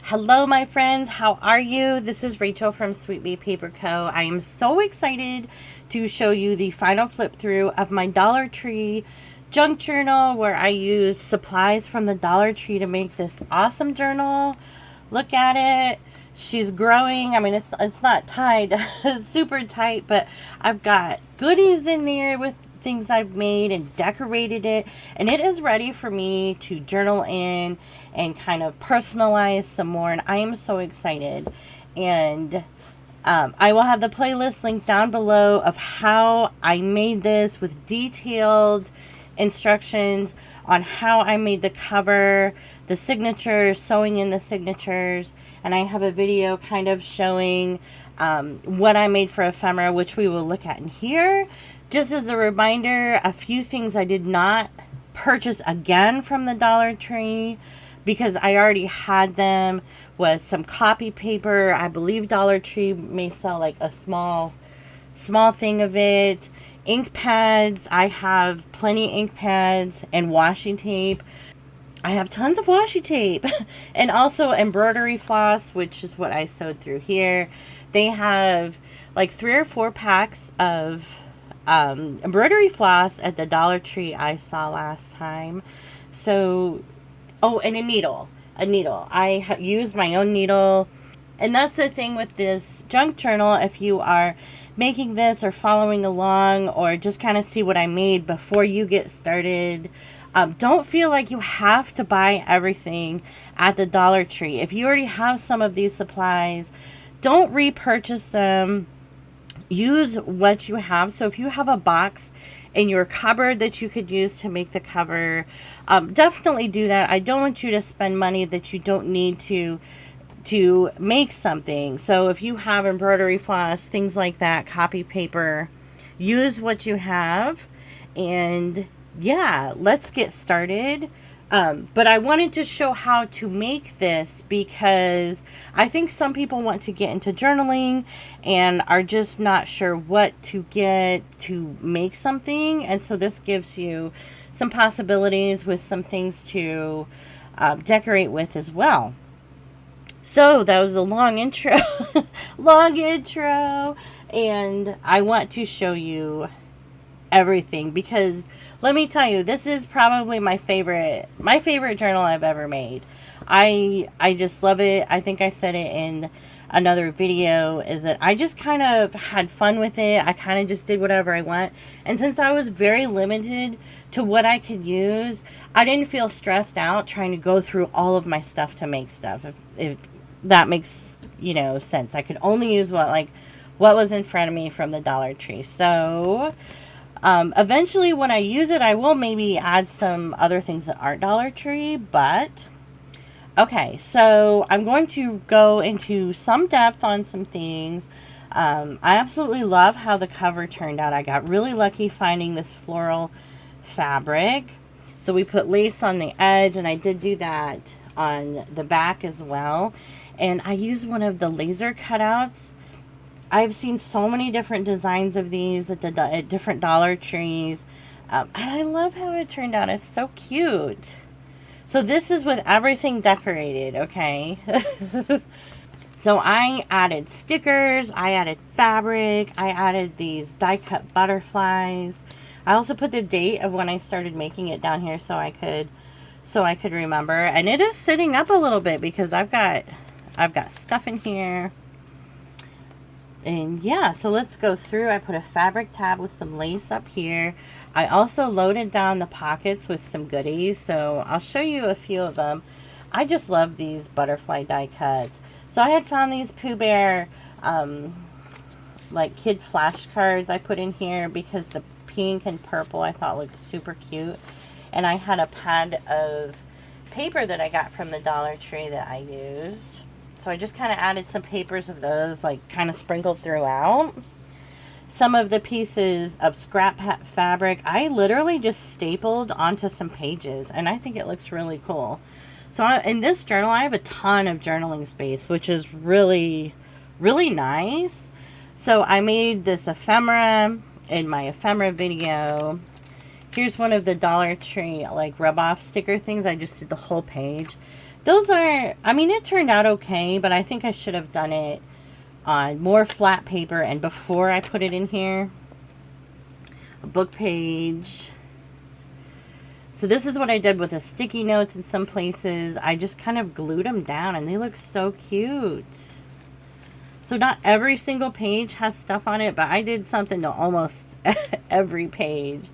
Hello, my friends. How are you? This is Rachel from sweetbeepaperco. I am so excited to show you the final flip through of my Dollar Tree junk journal where I use supplies from the Dollar Tree to make this awesome journal. Look at it. She's growing. I mean, it's not tied super tight, but I've got goodies in there with things I've made and decorated it, and it is ready for me to journal in and kind of personalize some more, and I am so excited. And I will have the playlist linked down below of how I made this with detailed instructions on how I made the cover, the signatures, sewing in the signatures, and I have a video kind of showing what I made for Ephemera, which we will look at in here. Just as a reminder, a few things I did not purchase again from the Dollar Tree because I already had them was some copy paper. I believe Dollar Tree may sell like a small thing of it. Ink pads. I have plenty of ink pads and washi tape. I have tons of washi tape and also embroidery floss, which is what I sewed through here. They have like 3 or 4 packs of embroidery floss at the Dollar Tree I saw last time. So, oh, and a needle. I used my own needle. And that's the thing with this junk journal. If you are making this or following along or just kind of see what I made before you get started, don't feel like you have to buy everything at the Dollar Tree. If you already have some of these supplies, don't repurchase them. Use what you have. So if you have a box in your cupboard that you could use to make the cover, definitely do that. I don't want you to spend money that you don't need to make something. So if you have embroidery floss, things like that, copy paper, use what you have. And yeah, let's get started. But I wanted to show how to make this because I think some people want to get into journaling and are just not sure what to get to make something. And so this gives you some possibilities with some things to decorate with as well. So that was a long intro, and I want to show you everything because let me tell you, this is probably my favorite journal I've ever made. I just love it. I think I said it in another video, is that I just kind of had fun with it. I kind of just did whatever I want. And since I was very limited to what I could use, I didn't feel stressed out trying to go through all of my stuff to make stuff. If that makes, sense. I could only use what was in front of me from the Dollar Tree. So eventually when I use it, I will maybe add some other things that aren't Dollar Tree, but okay, so I'm going to go into some depth on some things. I absolutely love how the cover turned out. I got really lucky finding this floral fabric. So we put lace on the edge, and I did do that on the back as well. And I used one of the laser cutouts. I've seen so many different designs of these at different Dollar Trees. And I love how it turned out. It's so cute. So this is with everything decorated, okay? So I added stickers. I added fabric. I added these die-cut butterflies. I also put the date of when I started making it down here so I could remember. And it is sitting up a little bit because I've got stuff in here. And yeah, so let's go through. I put a fabric tab with some lace up here. I also loaded down the pockets with some goodies, so I'll show you a few of them. I just love these butterfly die cuts. So I had found these Pooh Bear like kid flashcards I put in here because the pink and purple I thought looked super cute. And I had a pad of paper that I got from the Dollar Tree that I used. So I just kind of added some papers of those, like kind of sprinkled throughout. Some of the pieces of scrap fabric, I literally just stapled onto some pages, and I think it looks really cool. So in this journal, I have a ton of journaling space, which is really, really nice. So I made this ephemera in my ephemera video. Here's one of the Dollar Tree like rub-off sticker things. I just did the whole page. Those are, I mean, it turned out okay, but I think I should have done it on more flat paper and before I put it in here. A book page. So this is what I did with the sticky notes in some places. I just kind of glued them down and they look so cute. So not every single page has stuff on it, but I did something to almost every page.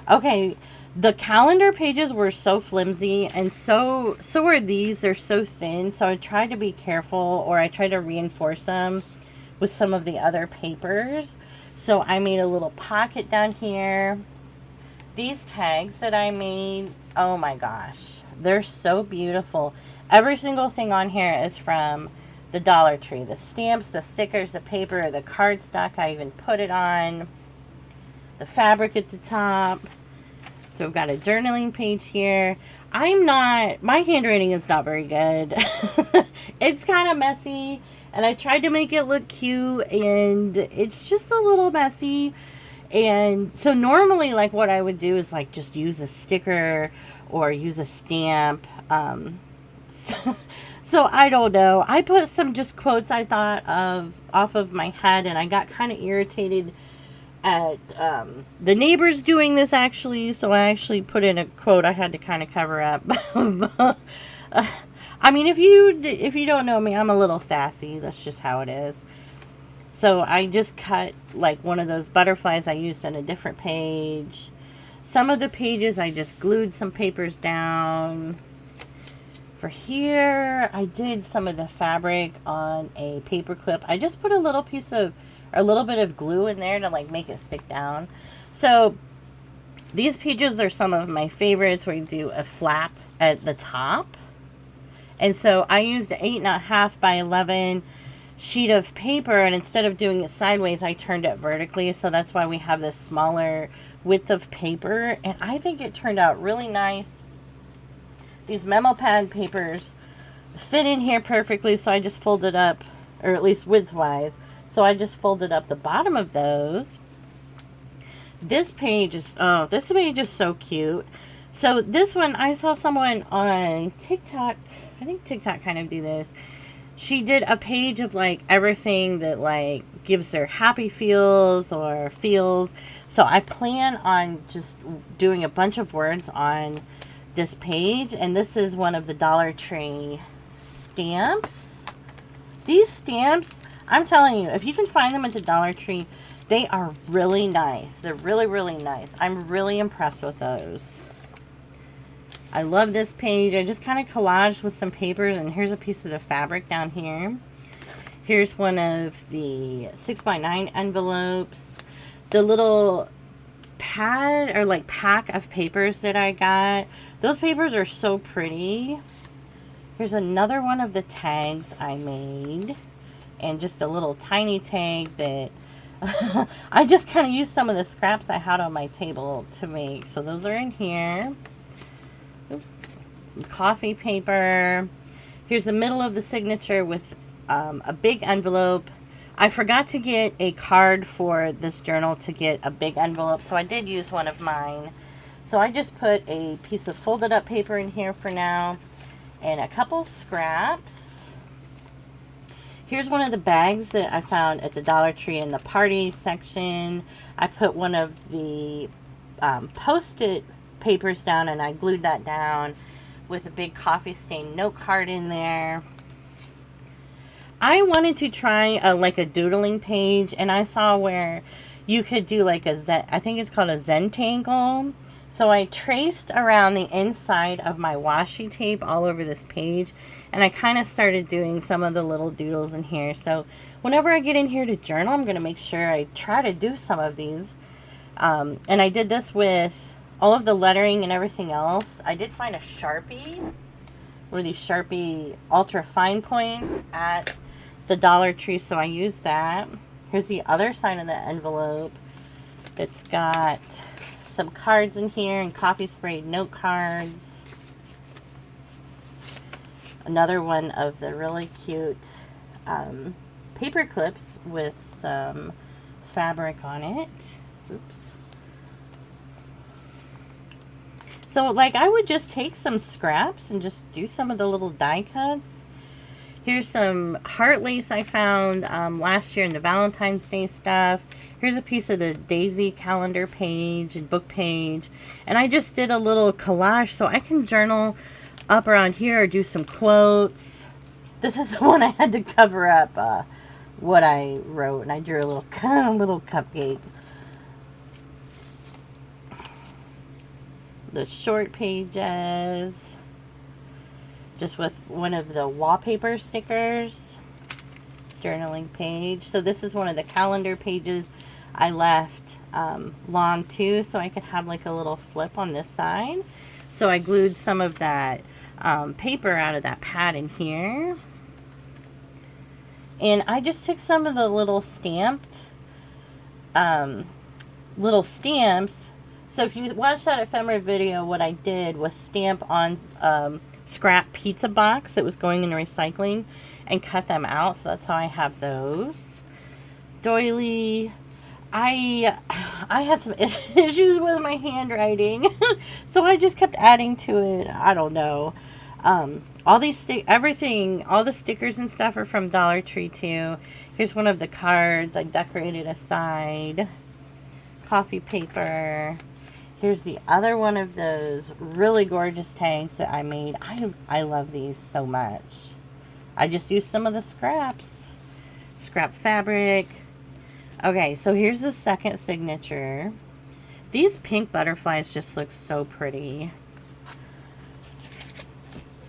Okay, the calendar pages were so flimsy, and so are these. They're so thin, so I tried to be careful, or I tried to reinforce them with some of the other papers. So I made a little pocket down here. These tags that I made, oh my gosh, they're so beautiful. Every single thing on here is from the Dollar Tree. The stamps, the stickers, the paper, the cardstock, I even put it on. The fabric at the top. So we've got a journaling page here. My handwriting is not very good. It's kind of messy, and I tried to make it look cute, and it's just a little messy. And so normally, like, what I would do is, like, just use a sticker or use a stamp. So I don't know. I put some just quotes I thought of off of my head, and I got kind of irritated at the neighbors doing this, actually. So I actually put in a quote I had to kind of cover up. I mean, if you don't know me, I'm a little sassy. That's just how it is. So I just cut like one of those butterflies I used on a different page. Some of the pages I just glued some papers down. For here, I did some of the fabric on a paper clip. I just put a little bit of glue in there to like make it stick down. So these pages are some of my favorites, where you do a flap at the top. And so I used an 8.5 by 11 sheet of paper, and instead of doing it sideways, I turned it vertically. So that's why we have this smaller width of paper, and I think it turned out really nice. These memo pad papers fit in here perfectly, so I just folded up, or at least widthwise, so I just folded up the bottom of those. This page is so cute. So this one, I saw someone on TikTok, I think TikTok kind of do this. She did a page of like everything that like gives her happy feels or feels. So I plan on just doing a bunch of words on this page, and this is one of the Dollar Tree stamps. These stamps, I'm telling you, if you can find them at the Dollar Tree, they are really nice. They're really, really nice. I'm really impressed with those. I love this page. I just kind of collaged with some papers, and here's a piece of the fabric down here. Here's one of the 6x9 envelopes. The little pad or like pack of papers that I got. Those papers are so pretty. Here's another one of the tags I made, and just a little tiny tag that I just kind of used some of the scraps I had on my table to make. So those are in here. Some coffee paper. Here's the middle of the signature with a big envelope. I forgot to get a card for this journal to get a big envelope, so I did use one of mine. So I just put a piece of folded up paper in here for now, and a couple scraps. Here's one of the bags that I found at the Dollar Tree in the party section. I put one of the Post-it papers down, and I glued that down with a big coffee stain note card in there. I wanted to try like a doodling page, and I saw where you could do like a Zen, I think it's called a Zentangle. So I traced around the inside of my washi tape all over this page, and I kind of started doing some of the little doodles in here. So whenever I get in here to journal, I'm going to make sure I try to do some of these. And I did this with all of the lettering and everything else. I did find a Sharpie, one of these Sharpie ultra fine points at the Dollar Tree, so I used that. Here's the other side of the envelope. It's got some cards in here and coffee sprayed note cards. Another one of the really cute paper clips with some fabric on it. Oops. So like I would just take some scraps and just do some of the little die cuts. Here's some heart lace I found last year in the Valentine's Day stuff. Here's a piece of the Daisy calendar page and book page. And I just did a little collage so I can journal up around here or do some quotes. This is the one I had to cover up what I wrote. And I drew a little, little cupcake. The short pages. Just with one of the wallpaper stickers. Journaling page. So this is one of the calendar pages I left long too, so I could have like a little flip on this side. So I glued some of that paper out of that pad in here. And I just took some of the little stamped little stamps. So if you watch that ephemera video, what I did was stamp on scrap pizza box that was going into recycling and cut them out. So that's how I have those. Doily. I had some issues with my handwriting, so I just kept adding to it. I don't know. All these all the stickers and stuff are from Dollar Tree too. Here's one of the cards I decorated aside. Coffee paper. Here's the other one of those really gorgeous tags that I made. I love these so much. I just used some of the scraps. Scrap fabric. Okay, so here's the second signature. These pink butterflies just look so pretty.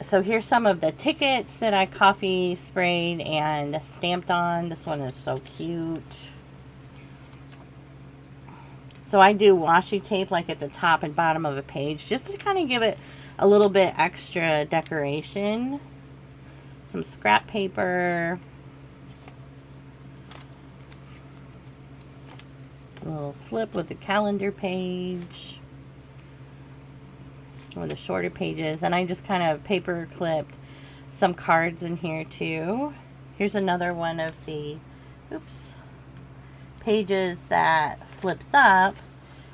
So here's some of the tickets that I coffee sprayed and stamped on. This one is so cute. So I do washi tape like at the top and bottom of a page just to kind of give it a little bit extra decoration. Some scrap paper. A little flip with the calendar page. Or the shorter pages. And I just kind of paper clipped some cards in here too. Here's another one of the pages that flips up.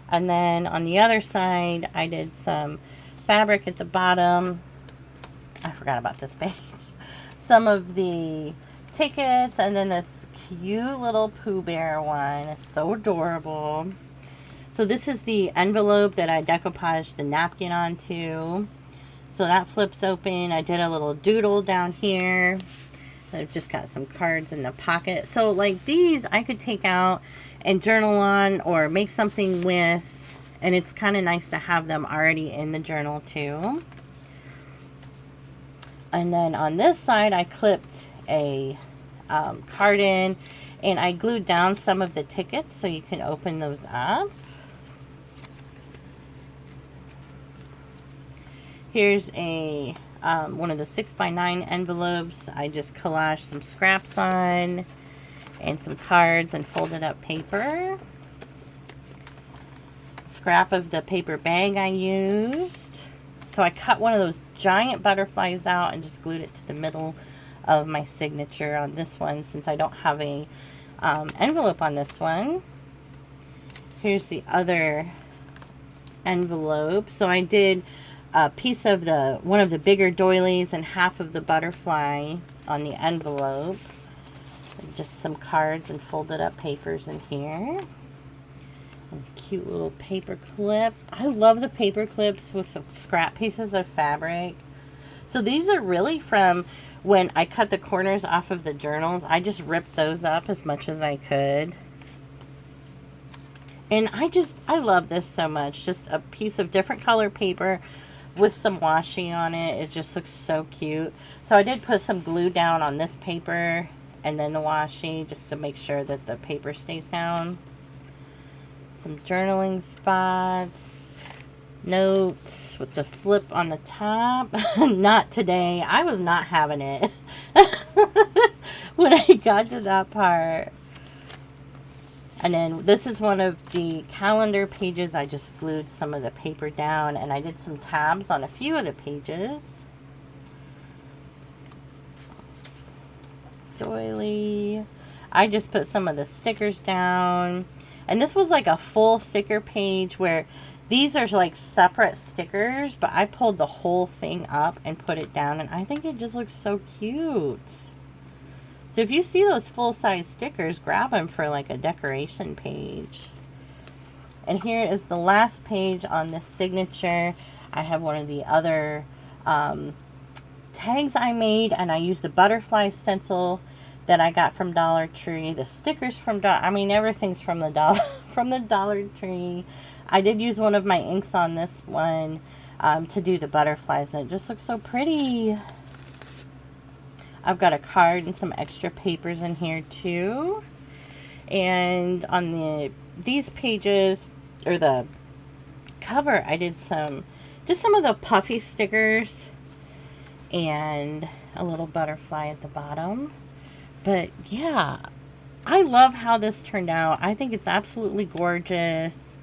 And then on the other side, I did some fabric at the bottom. I forgot about this page. Some of the tickets, and then this cute little Pooh Bear one. It's so adorable. So this is the envelope that I decoupaged the napkin onto. So that flips open. I did a little doodle down here. I've just got some cards in the pocket. So like these I could take out and journal on or make something with. And it's kind of nice to have them already in the journal too. And then on this side I clipped a card in. And I glued down some of the tickets so you can open those up. Here's a one of the 6x9 envelopes. I just collaged some scraps on and some cards and folded up paper. Scrap of the paper bag I used. So I cut one of those giant butterflies out and just glued it to the middle of my signature on this one since I don't have a envelope on this one. Here's the other envelope. So I did a piece of one of the bigger doilies and half of the butterfly on the envelope. And just some cards and folded up papers in here. And cute little paper clip. I love the paper clips with the scrap pieces of fabric. So these are really from when I cut the corners off of the journals. I just ripped those up as much as I could. And I love this so much. Just a piece of different color paper with some washi on it. It just looks so cute. So I did put some glue down on this paper and then the washi just to make sure that the paper stays down. Some journaling spots. Notes with the flip on the top. Not today. I was not having it when I got to that part. And then this is one of the calendar pages. I just glued some of the paper down and I did some tabs on a few of the pages. Doily. I just put some of the stickers down. And this was like a full sticker page where These are like separate stickers, but I pulled the whole thing up and put it down, and I think it just looks so cute. So if you see those full-size stickers, grab them for like a decoration page. And here is the last page on this signature. I have one of the other tags I made, and I used the butterfly stencil that I got from Dollar Tree. The stickers from everything's from the Dollar Tree. I did use one of my inks on this one to do the butterflies, and it just looks so pretty. I've got a card and some extra papers in here too. And on these pages, or the cover, I did just some of the puffy stickers and a little butterfly at the bottom. But yeah, I love how this turned out. I think it's absolutely gorgeous.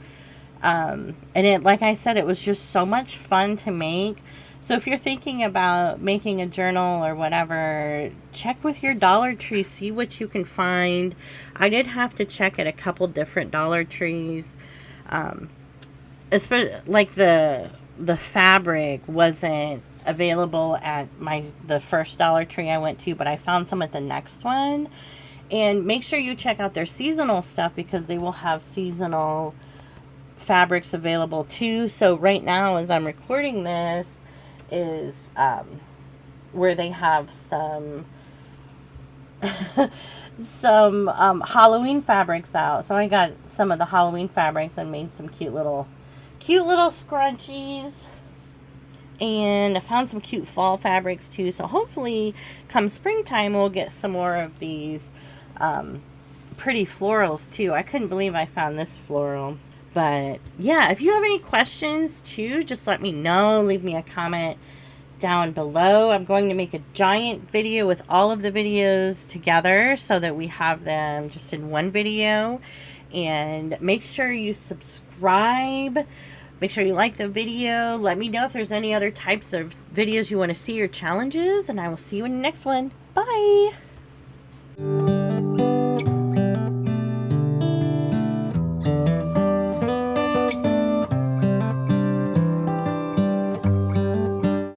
And it, like I said, it was just so much fun to make. So if you're thinking about making a journal or whatever, check with your Dollar Tree, see what you can find. I did have to check at a couple different Dollar Trees. Especially like the fabric wasn't available at the first Dollar Tree I went to, but I found some at the next one. And make sure you check out their seasonal stuff, because they will have seasonal fabrics available too. So right now, as I'm recording this, is where they have some Halloween fabrics out. So I got some of the Halloween fabrics and made some cute little scrunchies. And I found some cute fall fabrics too. So hopefully come springtime we'll get some more of these pretty florals too. I couldn't believe I found this floral. But yeah, if you have any questions too, just let me know. Leave me a comment down below. I'm going to make a giant video with all of the videos together so that we have them just in one video. And make sure you subscribe. Make sure you like the video. Let me know if there's any other types of videos you want to see or challenges. And I will see you in the next one. Bye!